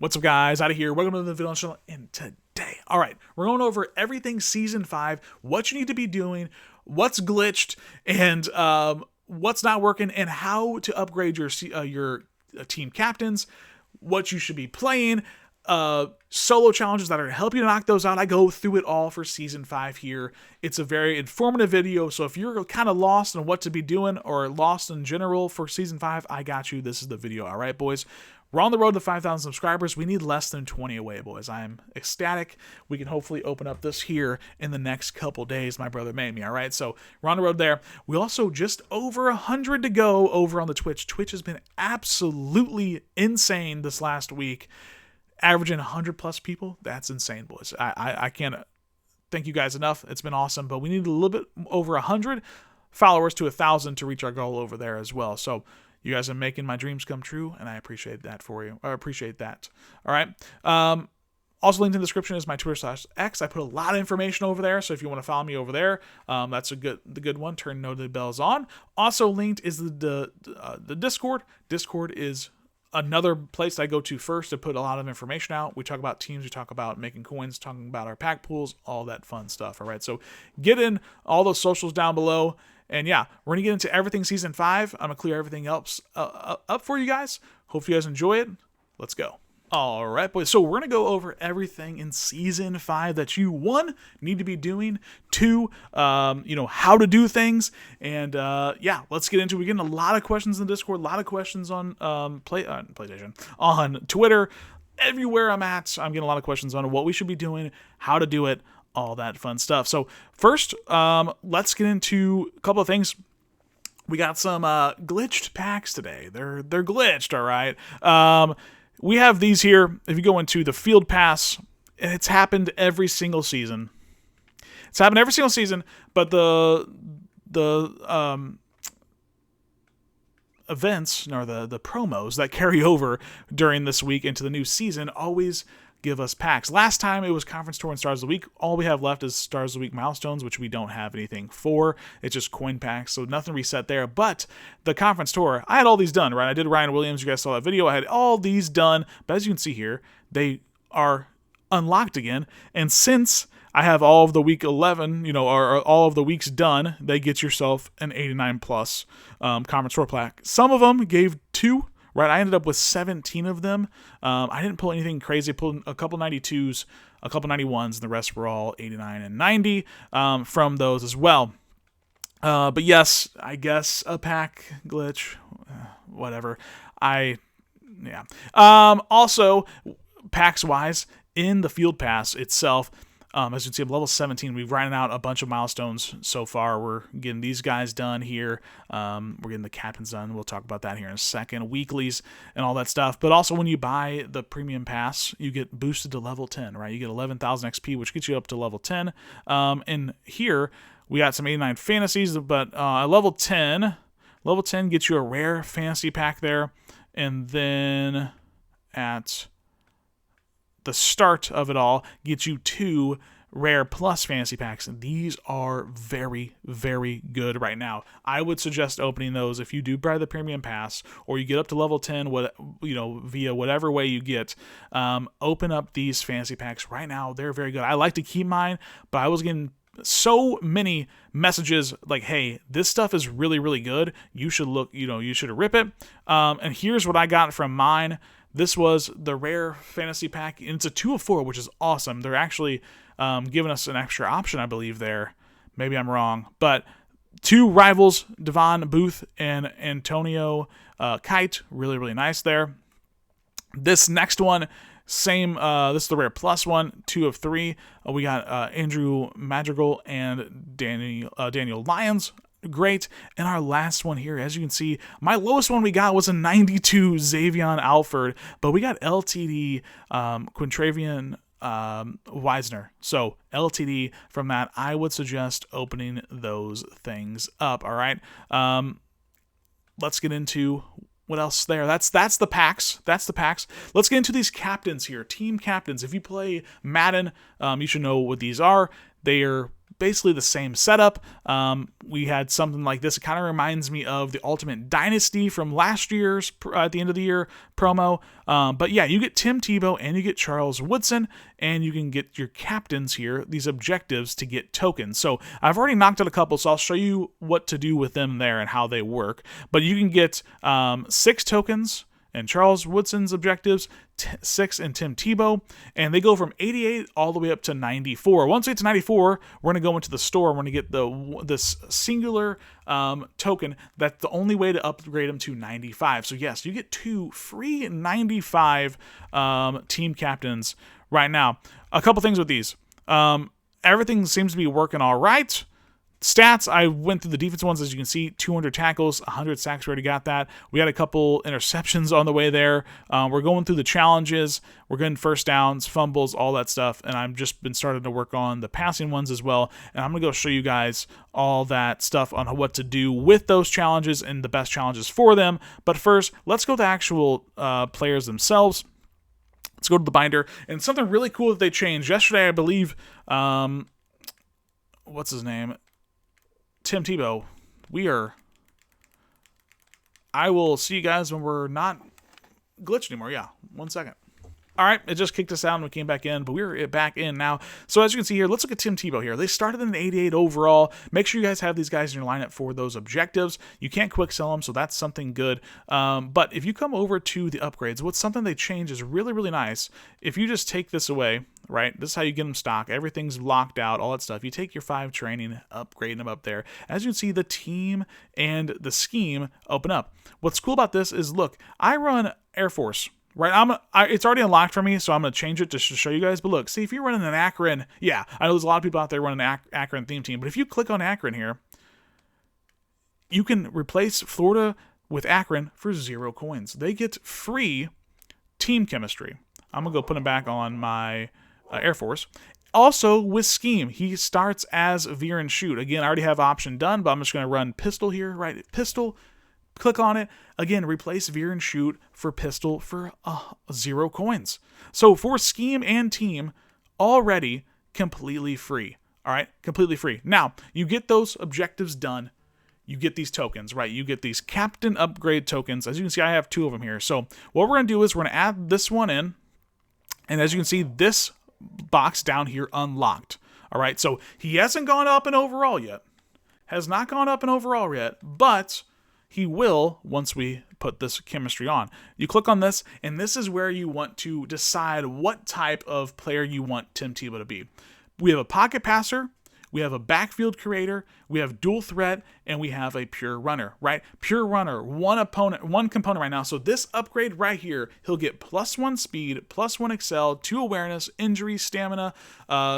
What's up, guys? Out of here. Welcome to the video channel. And today, all right, we're going over everything Season 5, what you need to be doing, what's glitched, and what's not working, and how to upgrade your team captains, what you should be playing, solo challenges that are going to help you to knock those out. I go through it all for Season 5 here. It's a very informative video, so if you're kind of lost on what to be doing or lost in general for Season 5, I got you. This is the video. All right, boys. We're on the road to 5,000 subscribers. We need less than 20 away, boys. I'm ecstatic. We can hopefully open up this here in the next couple days. My brother made me, all right? So we're on the road there. We also just over 100 to go over on the Twitch. Twitch has been absolutely insane this last week. Averaging 100 plus people. That's insane, boys. I can't thank you guys enough. It's been awesome, but we need a little bit over 100 followers to 1,000 to reach our goal over there as well. So you guys are making my dreams come true, and I appreciate that for you. I appreciate that. All right. Also linked in the description is my Twitter/X. I put a lot of information over there, so if you want to follow me over there, that's the good one. Turn notification bells on. Also linked is the Discord. Discord is another place I go to first to put a lot of information out. We talk about teams, we talk about making coins, talking about our pack pools, all that fun stuff. All right, so get in all those socials down below. And yeah, we're going to get into everything Season 5. I'm going to clear everything else up for you guys. Hope you guys enjoy it. Let's go. All right, boys. So we're going to go over everything in Season 5 that you, 1, need to be doing, 2, how to do things. And yeah, let's get into it. We're getting a lot of questions in Discord, a lot of questions on PlayStation, on Twitter, everywhere I'm at. I'm getting a lot of questions on what we should be doing, how to do it, all that fun stuff. So first, let's get into a couple of things. We got some glitched packs today. They're glitched, all right. We have these here. If you go into the field pass, it's happened every single season. It's happened every single season, but the events or the promos that carry over during this week into the new season always give us packs. Last time it was Conference Tour and Stars of the Week. All we have left is Stars of the Week milestones, which we don't have anything for. It's just coin packs, so nothing reset there. But the Conference Tour, I had all these done, right? I did Ryan Williams. You guys saw that video. I had all these done. But as you can see here, they are unlocked again. And since I have all of the week 11, or all of the weeks done, they get yourself an 89 plus Conference Tour plaque. Some of them gave 2. Right, I ended up with 17 of them. I didn't pull anything crazy. I pulled a couple 92s, a couple 91s, and the rest were all 89 and 90 from those as well. But yes, I guess a pack glitch, whatever. Yeah. Also, packs-wise, in the field pass itself, as you can see, I'm level 17. We've ridden out a bunch of milestones so far. We're getting these guys done here. We're getting the captains done. We'll talk about that here in a second. Weeklies and all that stuff. But also when you buy the premium pass, you get boosted to level 10, right? You get 11,000 XP, which gets you up to level 10. And here we got some 89 fantasies, but level 10 gets you a rare fantasy pack there. And then at the start of it all gets you 2 rare plus fantasy packs, and these are very, very good right now. I would suggest opening those if you do buy the premium pass or you get up to level 10, via whatever way you get. Open up these fantasy packs right now. They're very good. I like to keep mine, but I was getting so many messages like, hey, this stuff is really, really good. You should look, you should rip it. And here's what I got from mine. This was the rare fantasy pack, and it's a 2 of 4, which is awesome. They're actually giving us an extra option, I believe, there. Maybe I'm wrong. But 2 rivals, Devon Booth and Antonio Kite. Really, really nice there. This next one, same. This is the rare plus one, 2 of 3. We got Andrew Madrigal and Daniel Lyons. Great. And our last one here, as you can see, my lowest one we got was a 92 Xavion Alford, but we got LTD Quintravian Wisner. So LTD from that, I would suggest opening those things up. All right. Let's get into what else there. That's the packs. That's the packs. Let's get into these captains here. Team captains. If you play Madden, you should know what these are. They are basically the same setup. We had something like this. It kind of reminds me of the Ultimate Dynasty from last year's, at the end of the year, promo. But yeah, you get Tim Tebow and you get Charles Woodson, and you can get your captains here, these objectives to get tokens. So I've already knocked out a couple, so I'll show you what to do with them there and how they work. But you can get 6 tokens and Charles Woodson's objectives, 6 and Tim Tebow, and they go from 88 all the way up to 94. Once we get to 94, we're going to go into the store, and we're going to get this singular token. That's the only way to upgrade them to 95. So yes, you get 2 free 95 team captains right now. A couple things with these. Everything seems to be working all right. Stats, I went through the defense ones, as you can see, 200 tackles, 100 sacks, we already got that. We had a couple interceptions on the way there. We're going through the challenges. We're getting first downs, fumbles, all that stuff, and I've just been starting to work on the passing ones as well, and I'm going to go show you guys all that stuff on what to do with those challenges and the best challenges for them. But first, let's go to actual players themselves. Let's go to the binder, and something really cool that they changed. Yesterday, I believe, what's his name? Tim Tebow. I will see you guys when we're not glitched anymore. Yeah, 1 second. All right, it just kicked us out and we came back in, but we're back in now. So as you can see here, let's look at Tim Tebow here. They started in an 88 overall. Make sure you guys have these guys in your lineup for those objectives. You can't quick sell them, so that's something good. But if you come over to the upgrades, what's something they changed is really, really nice. If you just take this away, right, this is how you get them stock. Everything's locked out, all that stuff. You take your 5 training, upgrade them up there. As you can see, the team and the scheme open up. What's cool about this is, look, I run Air Force. Right, it's already unlocked for me, so I'm going to change it just to show you guys. But look, see, if you're running an Akron, yeah, I know there's a lot of people out there running an Akron theme team, but if you click on Akron here, you can replace Florida with Akron for 0 coins. They get free team chemistry. I'm going to go put him back on my Air Force. Also, with Scheme, he starts as Veer and Shoot. Again, I already have option done, but I'm just going to run Pistol here, right? Pistol. Click on it. Again, replace Veer and Shoot for Pistol for 0 coins. So for Scheme and Team, already completely free. All right, completely free. Now, you get those objectives done. You get these tokens, right? You get these Captain Upgrade tokens. As you can see, I have 2 of them here. So what we're going to do is we're going to add this one in. And as you can see, this box down here unlocked. All right, so he hasn't gone up in overall yet. Has not gone up in overall yet, but he will once we put this chemistry on. You click on this, and this is where you want to decide what type of player you want Tim Tebow to be. We have a pocket passer, we have a backfield creator, we have dual threat, and we have a pure runner, right? Pure runner, one component right now. So this upgrade right here, he'll get +1 speed, +1 excel, 2 awareness, injury, stamina,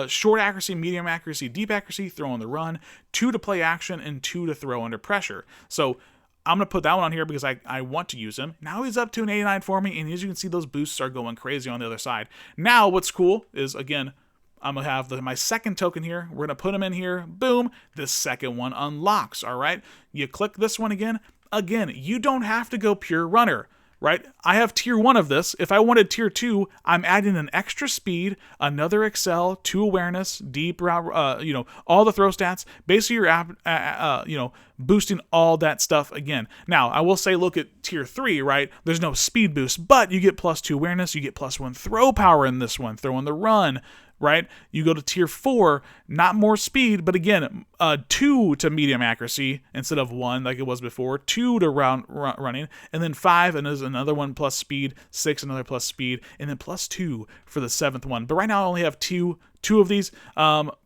short accuracy, medium accuracy, deep accuracy, throw on the run, 2 to play action, and 2 to throw under pressure. So I'm going to put that one on here because I want to use him. Now he's up to an 89 for me, and as you can see, those boosts are going crazy on the other side. Now what's cool is, again, I'm going to have my second token here. We're going to put him in here. Boom. The second one unlocks, all right? You click this one again. Again, you don't have to go pure runner, right? I have tier 1 of this. If I wanted tier 2, I'm adding an extra speed, another excel, 2 awareness, deep route, all the throw stats. Basically, you're boosting all that stuff again. Now, I will say, look at tier 3, right? There's no speed boost, but you get +2 awareness, you get +1 throw power in this one, throw on the run, right? You go to tier 4, not more speed, but again, 2 to medium accuracy instead of 1 like it was before, 2 to running, and then 5, and there's another one plus speed, 6, another plus speed, and then +2 for the 7th one. But right now I only have two of these.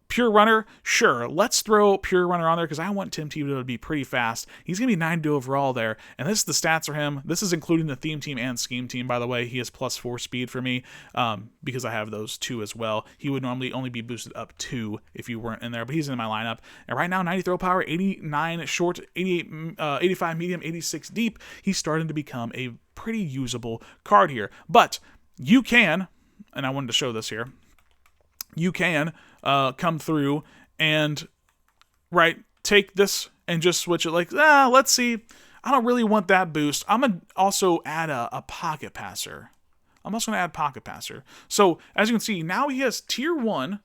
Pure runner, sure. Let's throw pure runner on there because I want Tim Tebow to be pretty fast. He's going to be 92 overall there. And this is the stats for him. This is including the theme team and scheme team, by the way. He has +4 speed for me because I have those 2 as well. He would normally only be boosted up 2 if you weren't in there, but he's in my lineup. And right now, 90 throw power, 89 short, 85 medium, 86 deep. He's starting to become a pretty usable card here. But you can, and I wanted to show this here, you can come through and, right, take this and just switch it like, let's see. I don't really want that boost. I'm going to also add a pocket passer. I'm also going to add pocket passer. So, as you can see, now he has tier 1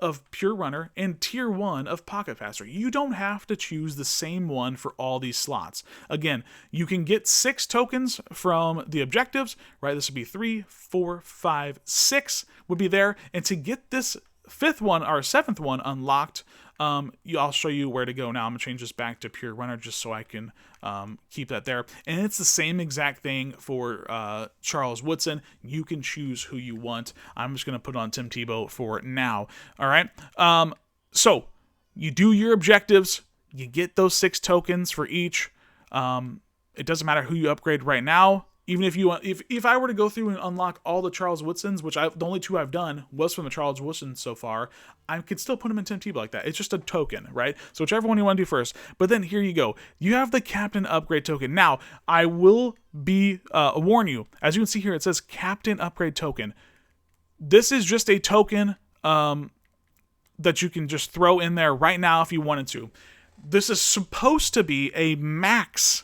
of pure runner and tier 1 of pocket passer. You don't have to choose the same one for all these slots. Again, you can get 6 tokens from the objectives, right? This would be 3, 4, 5, 6 would be there. And to get this 5th one or 7th one unlocked, I'll show you where to go now. I'm going to change this back to pure runner just so I can keep that there. And it's the same exact thing for Charles Woodson. You can choose who you want. I'm just going to put on Tim Tebow for now. All right. So you do your objectives. You get those 6 tokens for each. It doesn't matter who you upgrade right now. Even if I were to go through and unlock all the Charles Woodsons, which the only 2 I've done was from the Charles Woodson so far, I could still put them in Tim Tebow like that. It's just a token, right? So whichever one you want to do first. But then here you go. You have the Captain Upgrade token. Now, I will warn you. As you can see here, it says Captain Upgrade token. This is just a token that you can just throw in there right now if you wanted to. This is supposed to be a max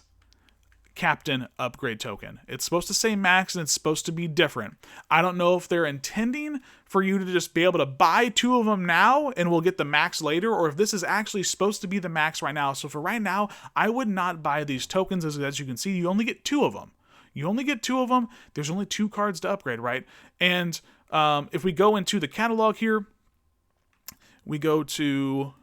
Captain Upgrade token. It's supposed to say max and it's supposed to be different. I don't know if they're intending for you to just be able to buy 2 of them now and we'll get the max later, or if this is actually supposed to be the max right now. So for right now, I would not buy these tokens. As you can see, you only get 2 of them. You only get 2 of them. There's only 2 cards to upgrade, right? And if we go into the catalog here, we go to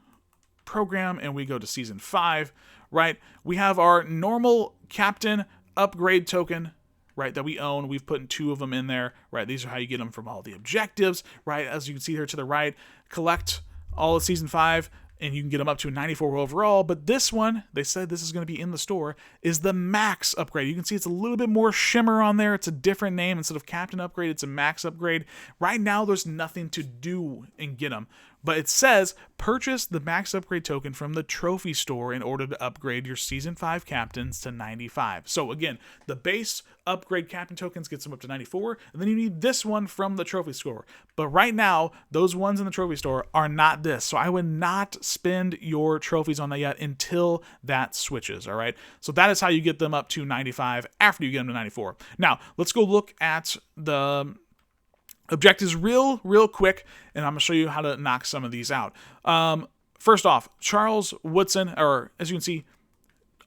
program and we go to season 5, right? We have our normal Captain Upgrade token, right, that we own. We've put 2 of them in there, right? These are how you get them from all the objectives, right? As you can see here to the right, collect all of season 5 and you can get them up to a 94 overall. But this one, they said this is going to be in the store, is the max upgrade. You can see it's a little bit more shimmer on there. It's a different name. Instead of Captain Upgrade, it's a max upgrade. Right now, there's nothing to do and get them. But it says, purchase the max upgrade token from the trophy store in order to upgrade your season 5 captains to 95. So again, the base upgrade captain tokens gets them up to 94, and then you need this one from the trophy store. But right now, those ones in the trophy store are not this. So I would not spend your trophies on that yet until that switches, all right? So that is how you get them up to 95 after you get them to 94. Now, let's go look at the objectives real quick, and I'm going to show you how to knock some of these out. First off, Charles Woodson, or as you can see,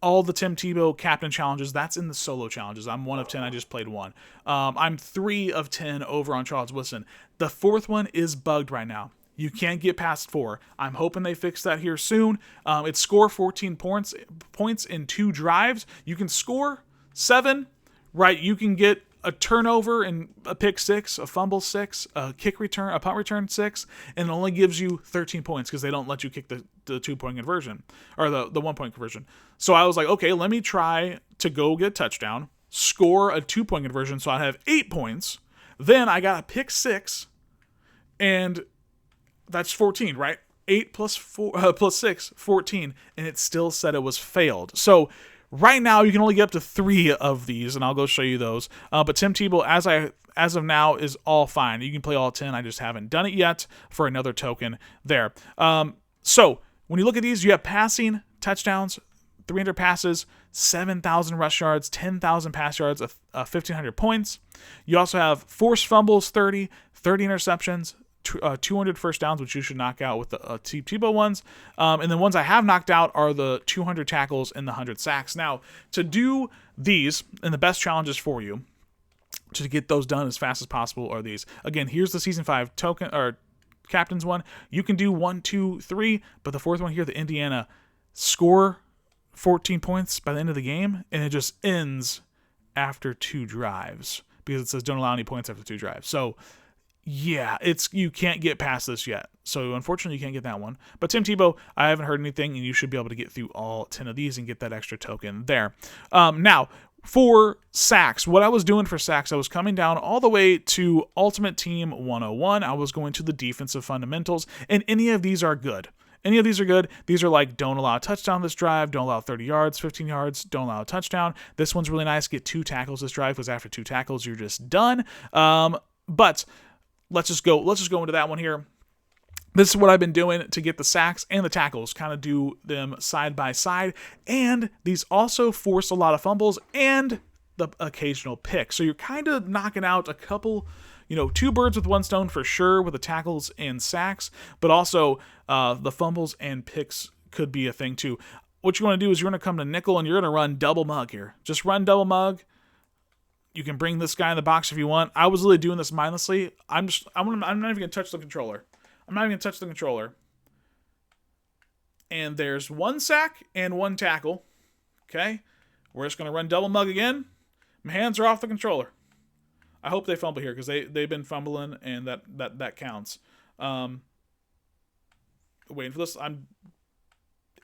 all the Tim Tebow captain challenges, that's in the solo challenges. I'm 1 of 10. I just played 1. I'm 3 of 10 over on Charles Woodson. The 4th one is bugged right now. You can't get past 4. I'm hoping they fix that here soon. It's score 14 points in 2 drives. You can score 7, right? You can get a turnover and a pick 6, a fumble 6, a kick return, a punt return 6, and it only gives you 13 points because they don't let you kick the 2-point conversion or the 1-point conversion. So I was like, okay, let me try to go get a touchdown, score a 2-point conversion, so I have 8 points. Then I got a pick 6, and that's 14, right? 8 plus 6, 14, and it still said it was failed. So right now, you can only get up to 3 of these, and I'll go show you those. But Tim Tebow, as of now, is all fine. You can play all 10. I just haven't done it yet for another token there. So when you look at these, you have passing touchdowns, 300 passes, 7,000 rush yards, 10,000 pass yards, 1,500 points. You also have forced fumbles, 30 interceptions, 200 first downs, which you should knock out with the Tebow ones. And the ones I have knocked out are the 200 tackles and the 100 sacks. Now, to do these, and the best challenges for you, to get those done as fast as possible are these. Again, here's the Season 5 token, or Captain's one. You can do 1, 2, 3, but the 4th one here, the Indiana, score 14 points by the end of the game, and it just ends after 2 drives, because it says don't allow any points after 2 drives. So yeah, you can't get past this yet. So unfortunately, you can't get that one. But Tim Tebow, I haven't heard anything, and you should be able to get through all 10 of these and get that extra token there. Now, for sacks, what I was doing for sacks, I was coming down all the way to Ultimate Team 101. I was going to the defensive fundamentals, and any of these are good. Any of these are good. These are like, don't allow a touchdown this drive, don't allow 30 yards, 15 yards, don't allow a touchdown. This one's really nice. Get 2 tackles this drive, because after 2 tackles, you're just done. But let's just go into that one here. This is what I've been doing to get the sacks and the tackles, kind of do them side by side. And these also force a lot of fumbles and the occasional pick. So you're kind of knocking out a couple, 2 birds with one stone for sure with the tackles and sacks, but also the fumbles and picks could be a thing too. What you want to do is you're going to come to nickel and you're going to run double mug here. Just run double mug. You can bring this guy in the box if you want. I was really doing this mindlessly. I'm not even going to touch the controller. And there's 1 sack and 1 tackle. Okay. We're just going to run double mug again. My hands are off the controller. I hope they fumble here because they've been fumbling and that counts. Waiting for this.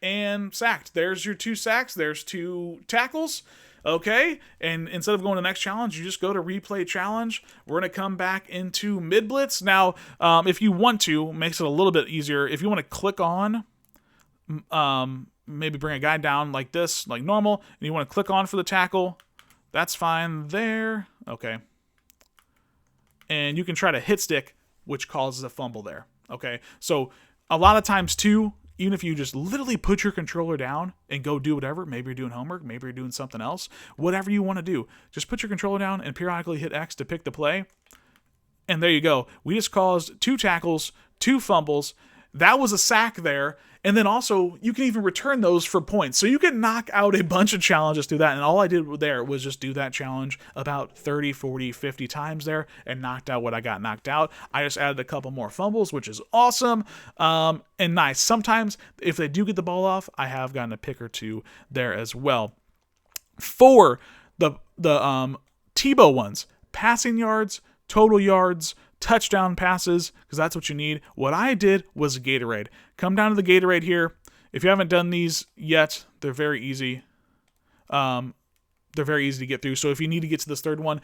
And sacked. There's your 2 sacks. There's 2 tackles. Okay. And instead of going to the next challenge, you just go to replay challenge. We're going to come back into mid blitz. Now, if you want to, makes it a little bit easier. If you want to click on, maybe bring a guy down like this, like normal, and you want to click on for the tackle, that's fine there. Okay. And you can try to hit stick, which causes a fumble there. Okay. So a lot of times too, even if you just literally put your controller down and go do whatever, maybe you're doing homework, maybe you're doing something else, whatever you want to do, just put your controller down and periodically hit X to pick the play. And there you go. We just caused 2 tackles, 2 fumbles. That was a sack there. And then also, you can even return those for points. So you can knock out a bunch of challenges through that. And all I did there was just do that challenge about 30, 40, 50 times there and knocked out what I got knocked out. I just added a couple more fumbles, which is awesome and nice. Sometimes, if they do get the ball off, I have gotten a pick or 2 there as well. For the tebow ones, passing yards, total yards, touchdown passes, because that's what you need. What I did was Gatorade. Come down to the Gatorade here. If you haven't done these yet, they're very easy. They're very easy to get through. So if you need to get to this third one,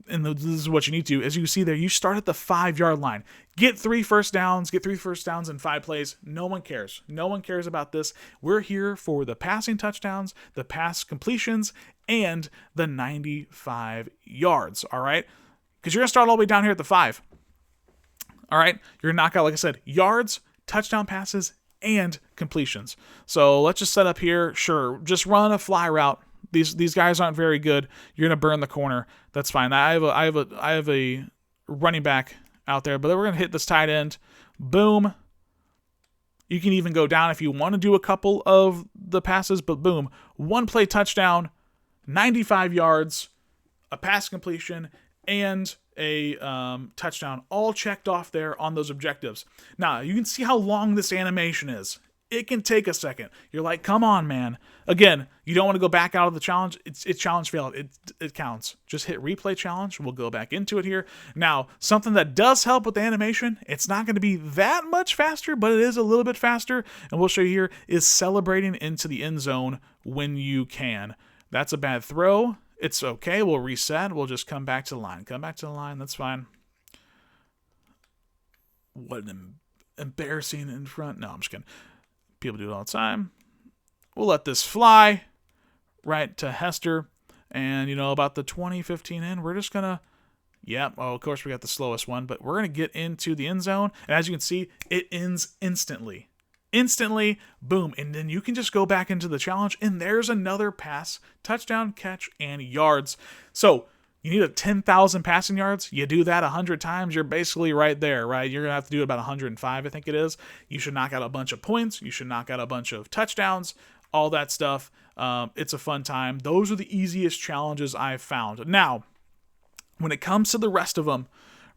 and this is what you need to, as you can see there, you start at the 5-yard line. Get 3 first downs. Get 3 first downs in 5 plays. No one cares. No one cares about this. We're here for the passing touchdowns, the pass completions, and the 95 yards. All right? Because you're going to start all the way down here at the 5. All right, you're going to knock out, like I said, yards, touchdown passes, and completions. So let's just set up here. Sure, just run a fly route. These guys aren't very good. You're going to burn the corner. That's fine. I have a running back out there, but then we're going to hit this tight end. Boom. You can even go down if you want to do a couple of the passes, but boom, 1 play touchdown, 95 yards, a pass completion, and a touchdown, all checked off there on those objectives. Now, you can see how long this animation is. It can take a second. You're like, come on, man. Again, you don't want to go back out of the challenge. It's challenge failed. It counts. Just hit replay challenge. We'll go back into it here. Now, something that does help with the animation, it's not going to be that much faster, but it is a little bit faster, and we'll show you here, is celebrating into the end zone when you can. That's a bad throw. It's okay. We'll reset. We'll just come back to the line. Come back to the line. That's fine. What an embarrassing in front. No, I'm just kidding. People do it all the time. We'll let this fly right to Hester. And, about the 20-15 in, we're just going to, of course we got the slowest one, but we're going to get into the end zone. And as you can see, it ends instantly. Instantly, boom, and then you can just go back into the challenge, and there's another pass, touchdown, catch, and yards. So you need a 10,000 passing yards. You do that 100 times, you're basically right there, right? You're going to have to do about 105, I think it is. You should knock out a bunch of points. You should knock out a bunch of touchdowns, all that stuff. It's a fun time. Those are the easiest challenges I've found. Now, when it comes to the rest of them,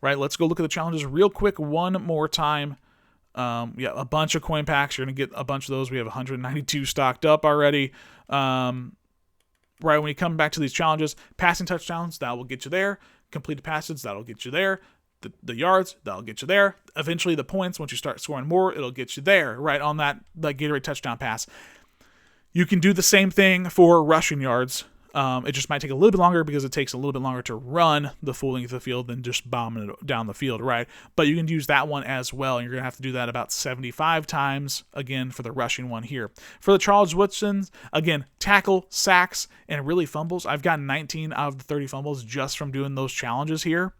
right, let's go look at the challenges real quick one more time. A bunch of coin packs. You're going to get a bunch of those. We have 192 stocked up already. Right when you come back to these challenges, passing touchdowns, that will get you there. Completed passes, that'll get you there. The yards, that'll get you there. Eventually the points, once you start scoring more, it'll get you there, right on that Gatorade touchdown pass. You can do the same thing for rushing yards. It just might take a little bit longer because it takes a little bit longer to run the full length of the field than just bombing it down the field, right? But you can use that one as well, and you're going to have to do that about 75 times, again, for the rushing one here. For the Charles Woodsons, again, tackle, sacks, and really fumbles. I've gotten 19 out of the 30 fumbles just from doing those challenges here,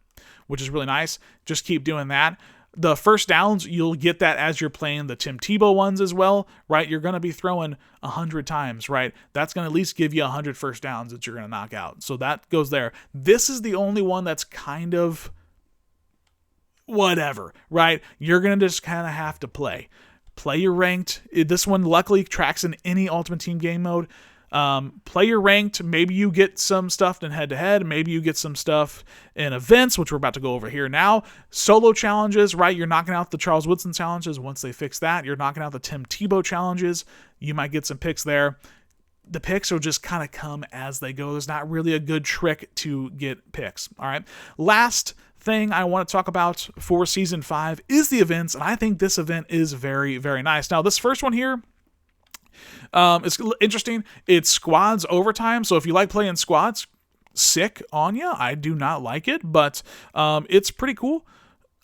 which is really nice. Just keep doing that. The first downs, you'll get that as you're playing the Tim Tebow ones as well, right? You're going to be throwing 100 times, right? That's going to at least give you 100 first downs that you're going to knock out. So that goes there. This is the only one that's kind of whatever, right? You're going to just kind of have to play your ranked. This one luckily tracks in any Ultimate Team game mode. Play your ranked. Maybe you get some stuff in head-to-head. Maybe you get some stuff in events, which we're about to go over here now. Solo challenges, right? You're knocking out the Charles Woodson challenges. Once they fix that, you're knocking out the Tim Tebow challenges. You might get some picks there. The picks will just kind of come as they go. There's not really a good trick to get picks. All right. Last thing I want to talk about for Season 5 is the events, and I think this event is very, very nice. Now, this first one here, it's interesting. It's squads overtime, so if you like playing squads, sick on ya. I do not like it, but it's pretty cool.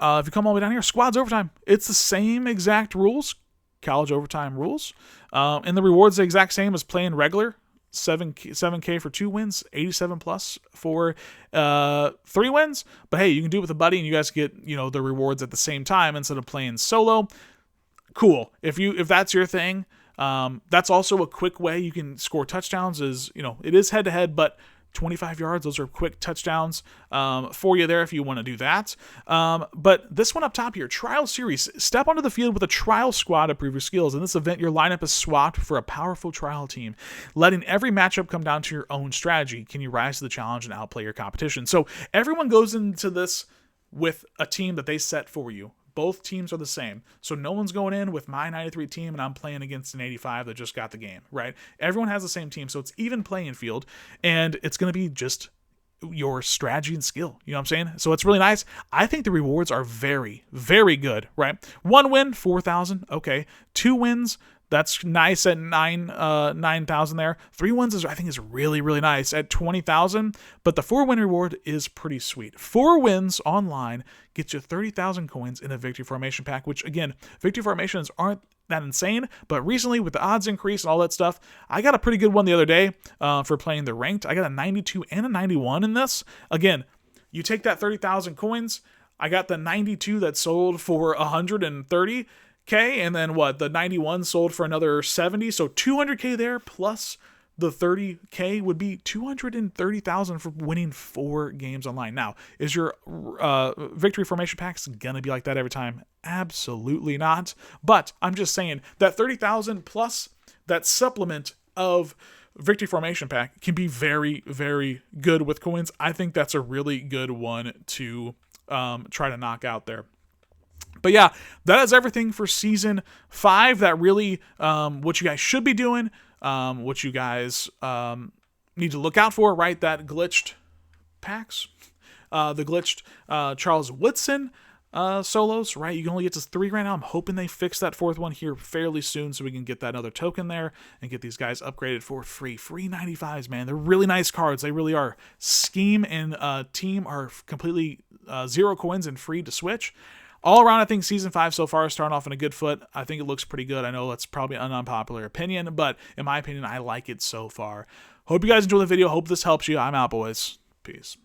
If you come all the way down here, squads overtime, it's the same exact rules, college overtime rules, and the rewards the exact same as playing regular. 7K for 2 wins, 87 plus for 3 wins. But hey, you can do it with a buddy, and you guys get the rewards at the same time instead of playing solo. Cool. If that's your thing. That's also a quick way you can score touchdowns. It is head to head, but 25 yards, those are quick touchdowns for you there if you want to do that. But this one up top here, Trial Series. Step onto the field with a trial squad to prove your skills. In this event, your lineup is swapped for a powerful trial team, letting every matchup come down to your own strategy. Can you rise to the challenge and outplay your competition? So everyone goes into this with a team that they set for you. Both teams are the same. So no one's going in with my 93 team and I'm playing against an 85 that just got the game, right? Everyone has the same team. So it's even playing field, and it's going to be just your strategy and skill. You know what I'm saying? So it's really nice. I think the rewards are very, very good, right? 1 win, 4,000. Okay. 2 wins, that's nice at 9,000 there. 3 wins I think is really, really nice at 20,000. But the 4-win reward is pretty sweet. 4 wins online gets you 30,000 coins in a victory formation pack, which again, victory formations aren't that insane, but recently with the odds increase and all that stuff, I got a pretty good one the other day for playing the ranked. I got a 92 and a 91 in this. Again, you take that 30,000 coins, I got the 92 that sold for 130K, and then the 91 sold for another 70, so 200K there, plus the 30K would be 230,000 for winning 4 games online. Now, is your victory formation packs gonna be like that every time? Absolutely not. But I'm just saying that 30,000 plus that supplement of victory formation pack can be very, very good with coins. I think that's a really good one to try to knock out there. But yeah, that is everything for Season 5. That really what you guys should be doing, what you guys need to look out for, right? That glitched packs, the glitched Charles Woodson solos, right? You can only get to 3 right now. I'm hoping they fix that 4th one here fairly soon so we can get that other token there and get these guys upgraded for free. Free 95s, man. They're really nice cards. They really are. Scheme and Team are completely 0 coins and free to switch. All around, I think Season 5 so far is starting off on a good foot. I think it looks pretty good. I know that's probably an unpopular opinion, but in my opinion, I like it so far. Hope you guys enjoy the video. Hope this helps you. I'm out, boys. Peace.